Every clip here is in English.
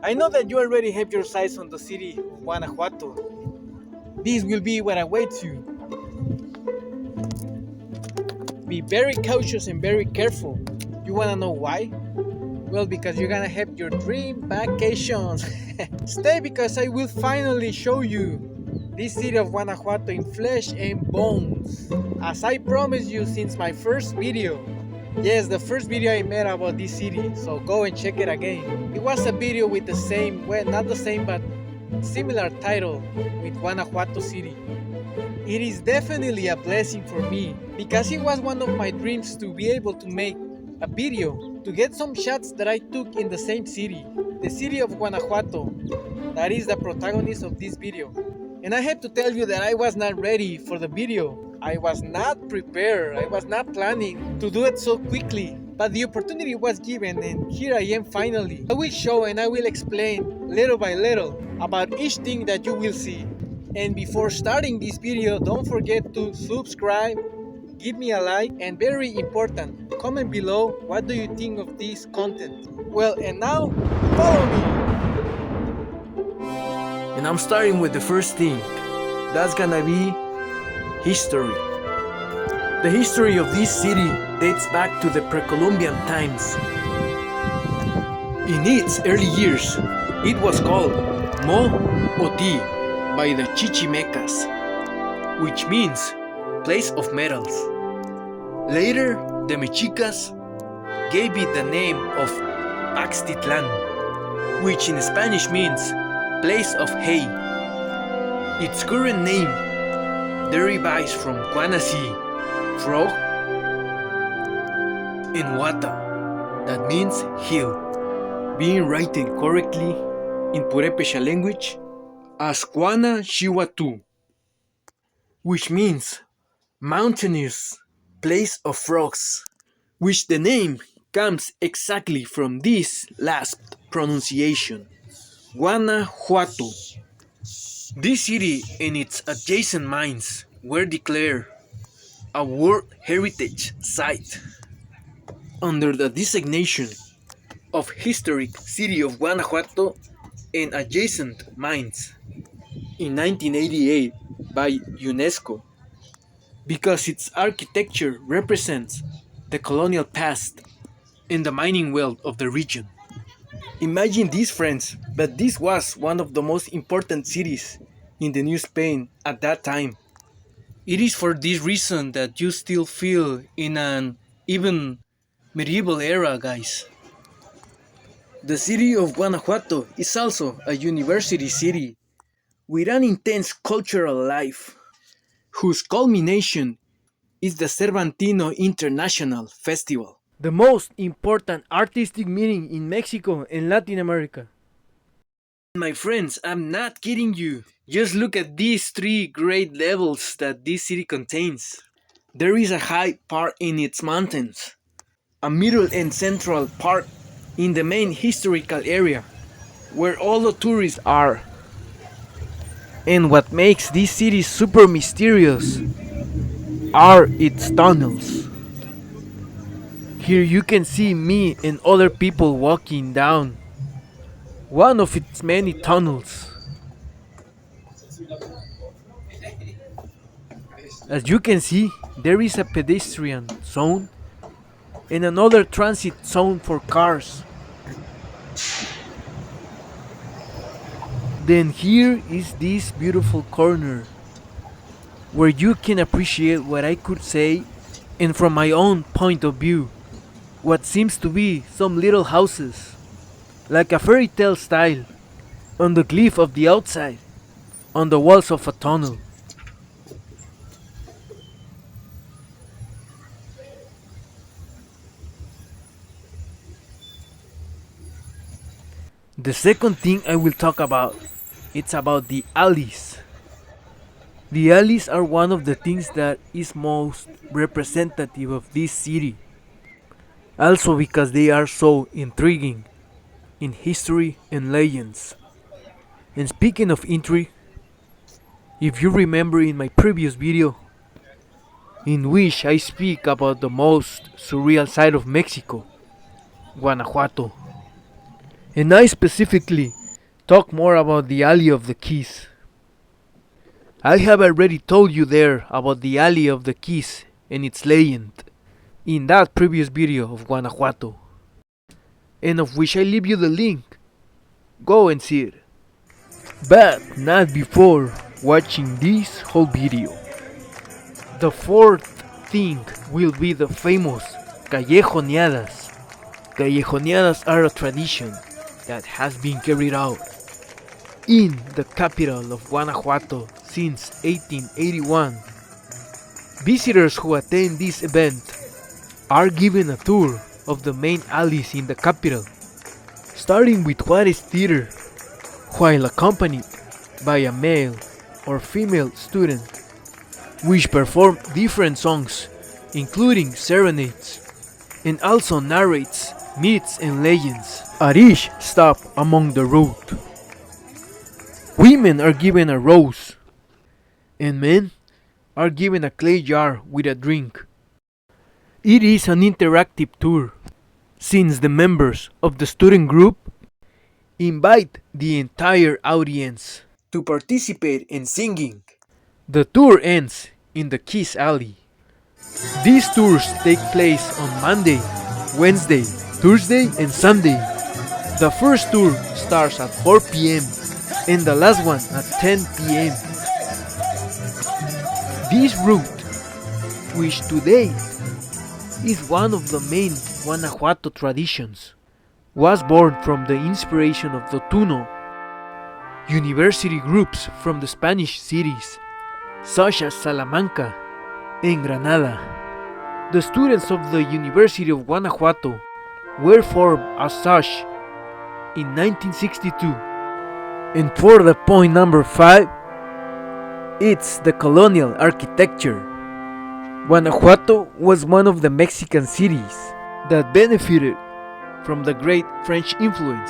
I know that you already have your sights on the city of Guanajuato. This will be what awaits you. Be very cautious and very careful. You wanna know why? Well, because you're gonna have your dream vacations. Stay because I will finally show you this city of Guanajuato in flesh and bones. As I promised you since my first video. Yes, the first video I made about this city, so go and check it again. It was a video with the same, well, not the same, but similar title with Guanajuato City. It is definitely a blessing for me because it was one of my dreams to be able to make a video to get some shots that I took in the same city, the city of Guanajuato, that is the protagonist of this video. And I have to tell you that I was not ready for the video. I was not prepared. I was not planning to do it so quickly. But the opportunity was given and here I am finally. I will show and I will explain little by little about each thing that you will see. And before starting this video, don't forget to subscribe, give me a like, and very important, comment below what do you think of this content. Well, and now, follow me! And I'm starting with the first thing. That's gonna be history. The history of this city dates back to the pre-Columbian times. In its early years, it was called Mo-Oti by the Chichimecas, which means place of metals. Later, the Mexicas gave it the name of Paxtitlan, which in Spanish means place of hay. Its current name derives from Kuanasïuatu, frog, and Wata, that means hill, being written correctly in Purépecha language as Kuanasïuatu, which means mountainous place of frogs, which the name comes exactly from this last pronunciation, Guanajuato. This city and its adjacent mines were declared a World Heritage Site under the designation of Historic City of Guanajuato and adjacent mines in 1988 by UNESCO because its architecture represents the colonial past and the mining wealth of the region. Imagine this, friends, but this was one of the most important cities in the New Spain at that time. It is for this reason that you still feel in an even medieval era, guys. The city of Guanajuato is also a university city with an intense cultural life, whose culmination is the Cervantino International Festival, the most important artistic meeting in Mexico and Latin America. My friends, I'm not kidding you. Just look at these three great levels that this city contains. There is a high part in its mountains, a middle and central part in the main historical area, where all the tourists are. And what makes this city super mysterious are its tunnels. Here you can see me and other people walking down one of its many tunnels. As you can see, there is a pedestrian zone and another transit zone for cars. Then here is this beautiful corner where you can appreciate what I could say, and from my own point of view, what seems to be some little houses, like a fairy tale style, on the cliff of the outside, on the walls of a tunnel. The second thing I will talk about, it's about the alleys. The alleys are one of the things that is most representative of this city. Also because they are so intriguing in history and legends. And speaking of intrigue, if you remember in my previous video, in which I speak about the most surreal side of Mexico, Guanajuato. And I specifically talk more about the Alley of the Keys. I have already told you there about the Alley of the Keys and its legend in that previous video of Guanajuato, and of which I leave you the link. Go and see it. But not before watching this whole video. The fourth thing will be the famous Callejoneadas. Callejoneadas are a tradition that has been carried out in the capital of Guanajuato since 1881. Visitors who attend this event are given a tour of the main alleys in the capital, starting with Juárez Theater, while accompanied by a male or female student, which perform different songs, including serenades, and also narrates myths and legends at each stop along the route. Women are given a rose, and men are given a clay jar with a drink. It is an interactive tour, since the members of the student group invite the entire audience to participate in singing. The tour ends in the Kiss Alley. These tours take place on Monday, Wednesday, Thursday, and Sunday. The first tour starts at 4 p.m. and the last one at 10 p.m. This route, which today is one of the main Guanajuato traditions, was born from the inspiration of the Tuno university groups from the Spanish cities, such as Salamanca and Granada. The students of the University of Guanajuato were formed as such in 1962. And for the point number 5, it's the colonial architecture. Guanajuato was one of the Mexican cities that benefited from the great French influence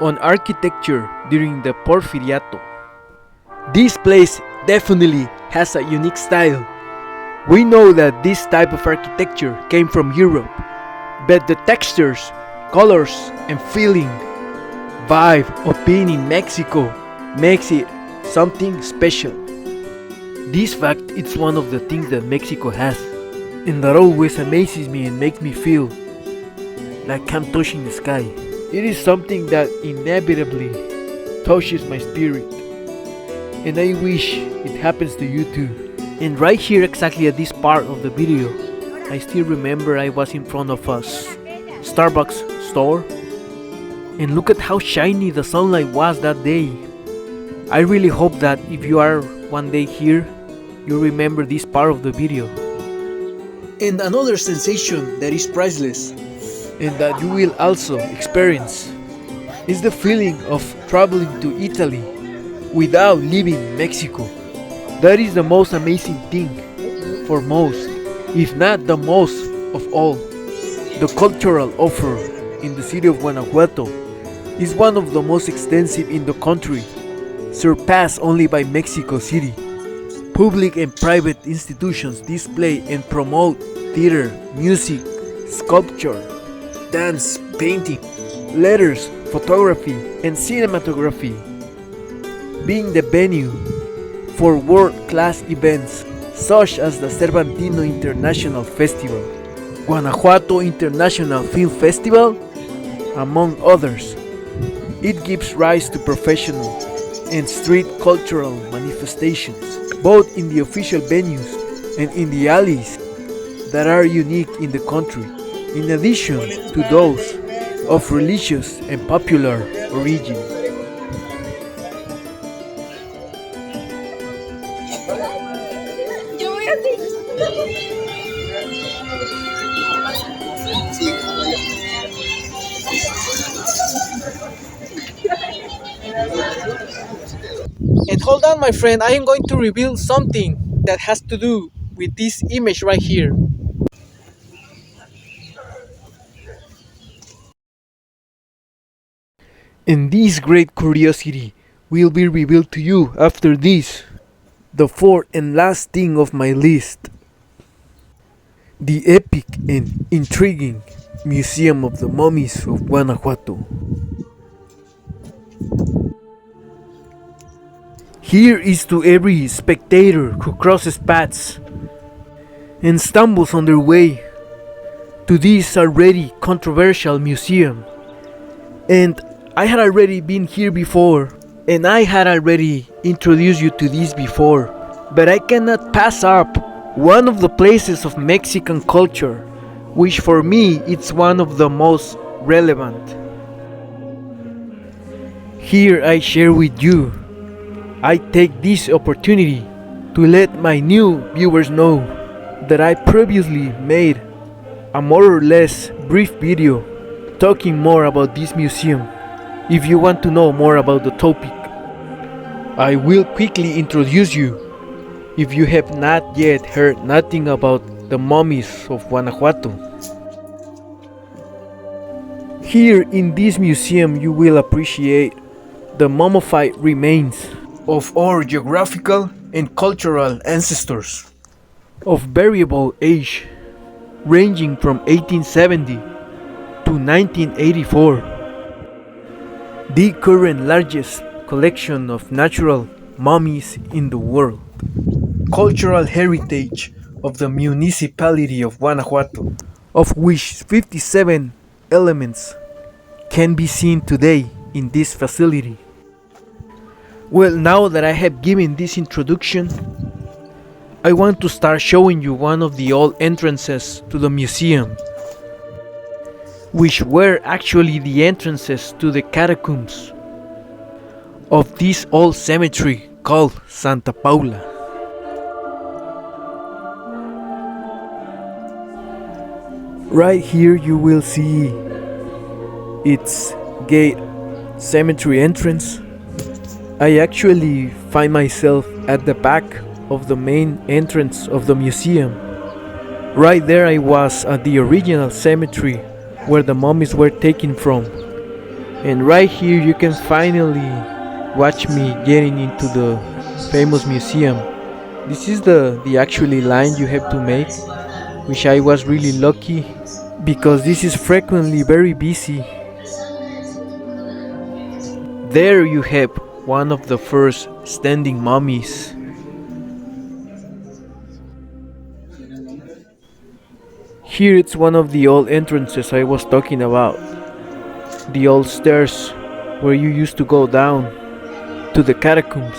on architecture during the Porfiriato. This place definitely has a unique style. We know that this type of architecture came from Europe, but the textures, colors, and feeling, vibe of being in Mexico makes it something special. This fact is one of the things that Mexico has, and that always amazes me and makes me feel like I'm touching the sky. It is something that inevitably touches my spirit, and I wish it happens to you too. And right here, exactly at this part of the video, I still remember I was in front of a Starbucks store, and look at how shiny the sunlight was that day. I really hope that if you are one day here, you remember this part of the video. And another sensation that is priceless, and that you will also experience, is the feeling of traveling to Italy without leaving Mexico. That is the most amazing thing for most, if not the most of all. The cultural offer in the city of Guanajuato is one of the most extensive in the country, surpassed only by Mexico City. Public and private institutions display and promote theater, music, sculpture, dance, painting, letters, photography, and cinematography, being the venue for world-class events such as the Cervantino International Festival, Guanajuato International Film Festival, among others. It gives rise to professional and street cultural manifestations, both in the official venues and in the alleys that are unique in the country, in addition to those of religious and popular origin. And hold on, my friend, I am going to reveal something that has to do with this image right here. And this great curiosity will be revealed to you after this, the fourth and last thing of my list. The epic and intriguing Museum of the Mummies of Guanajuato. Here is to every spectator who crosses paths and stumbles on their way to this already controversial museum. And I had already been here before, and I had already introduced you to this before, but I cannot pass up one of the places of Mexican culture, which for me it's one of the most relevant. Here I share with you. I take this opportunity to let my new viewers know that I previously made a more or less brief video talking more about this museum. If you want to know more about the topic, I will quickly introduce you if you have not yet heard nothing about the mummies of Guanajuato. Here in this museum you will appreciate the mummified remains of our geographical and cultural ancestors of variable age, ranging from 1870 to 1984. The current largest collection of natural mummies in the world. Cultural heritage of the municipality of Guanajuato, of which 57 elements can be seen today in this facility. Well, now that I have given this introduction, I want to start showing you one of the old entrances to the museum, which were actually the entrances to the catacombs of this old cemetery called Santa Paula. Right here you will see its gate cemetery entrance. I actually find myself at the back of the main entrance of the museum. Right there I was at the original cemetery where the mummies were taken from. And right here you can finally watch me getting into the famous museum. This is the actually line you have to make, which I was really lucky because this is frequently very busy. There you have one of the first standing mummies. Here it's one of the old entrances I was talking about. The old stairs where you used to go down to the catacombs.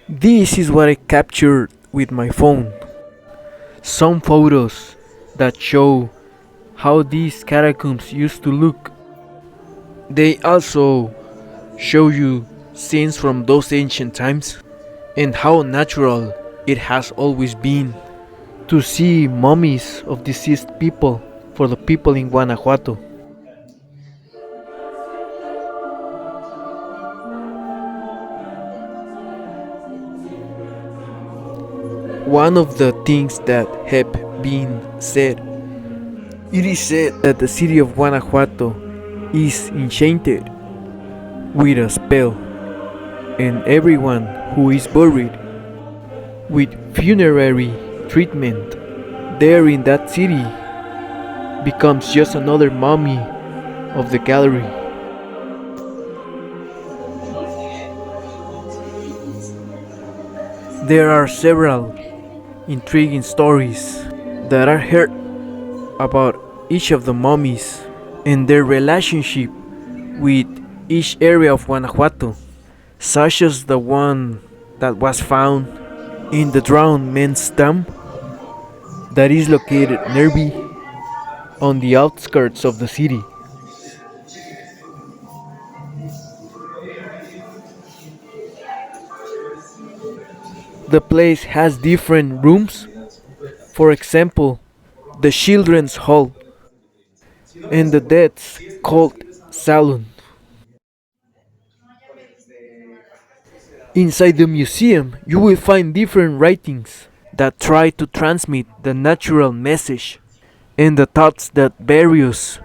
This is what I captured with my phone. Some photos that show how these catacombs used to look. They also show you scenes from those ancient times and how natural it has always been to see mummies of deceased people for the people in Guanajuato. One of the things that have been said, it is said that the city of Guanajuato is enchanted with a spell, and everyone who is buried with funerary treatment there in that city becomes just another mummy of the gallery. There are several intriguing stories that are heard about each of the mummies and their relationship with each area of Guanajuato, such as the one that was found in the drowned man's tomb that is located nearby on the outskirts of the city. The place has different rooms, for example, the children's hall and the dead's called saloon. Inside the museum, you will find different writings that try to transmit the natural message and the thoughts that various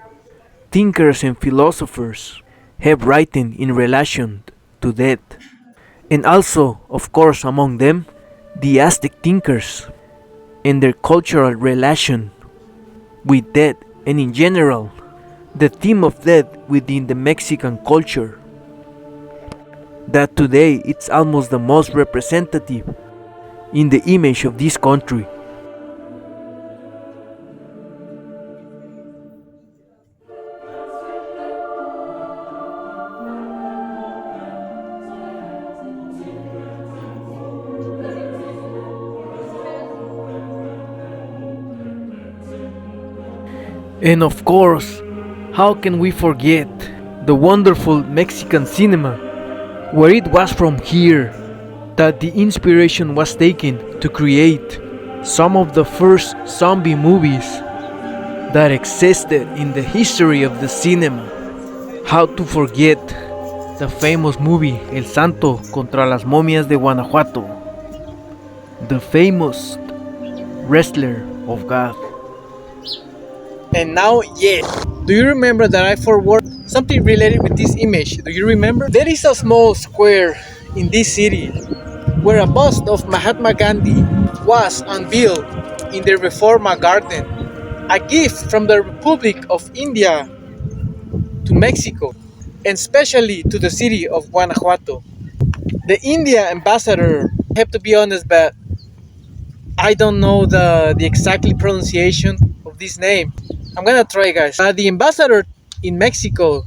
thinkers and philosophers have written in relation to death. And also, of course, among them, the Aztec thinkers and their cultural relation with death and in general, the theme of death within the Mexican culture. That today it's almost the most representative in the image of this country. And of course, how can we forget the wonderful Mexican cinema, where it was from here that the inspiration was taken to create some of the first zombie movies that existed in the history of the cinema. How to forget the famous movie El Santo contra las momias de Guanajuato, the famous wrestler of God. And now, yes, do you remember that I forward something related with this image? Do you remember? There is a small square in this city where a bust of Mahatma Gandhi was unveiled in the Reforma Garden, a gift from the Republic of India to Mexico, and especially to the city of Guanajuato. The India ambassador, I have to be honest, but I don't know the exactly pronunciation of this name. I'm gonna try, guys. The ambassador to Mexico,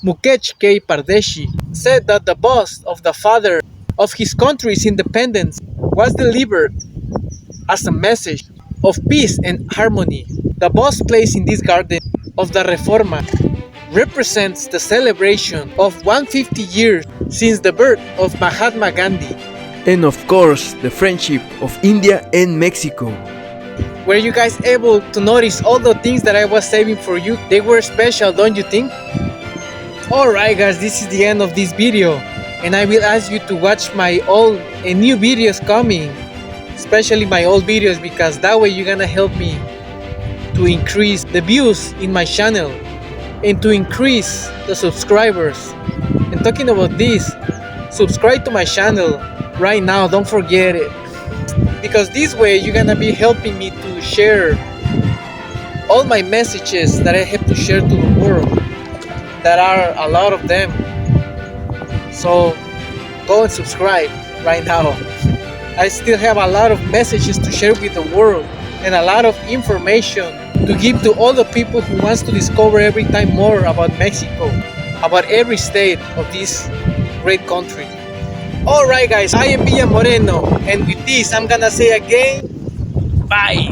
Mukesh K. Pardeshi, said that the bust of the father of his country's independence was delivered as a message of peace and harmony. The bust placed in this garden of the Reforma represents the celebration of 150 years since the birth of Mahatma Gandhi. And of course, the friendship of India and Mexico. Were you guys able to notice all the things that I was saving for you? They were special, don't you think? Alright guys, this is the end of this video, and I will ask you to watch my old and new videos coming, especially my old videos, because that way you're gonna help me to increase the views in my channel and to increase the subscribers. And talking about this, subscribe to my channel right now, don't forget it, because this way you're gonna be helping me to share all my messages that I have to share to the world. There are a lot of them, so go and subscribe right now. I still have a lot of messages to share with the world and a lot of information to give to all the people who wants to discover every time more about Mexico, about every state of this great country. Alright guys, I am Villa Moreno, and with this I'm gonna say again, bye!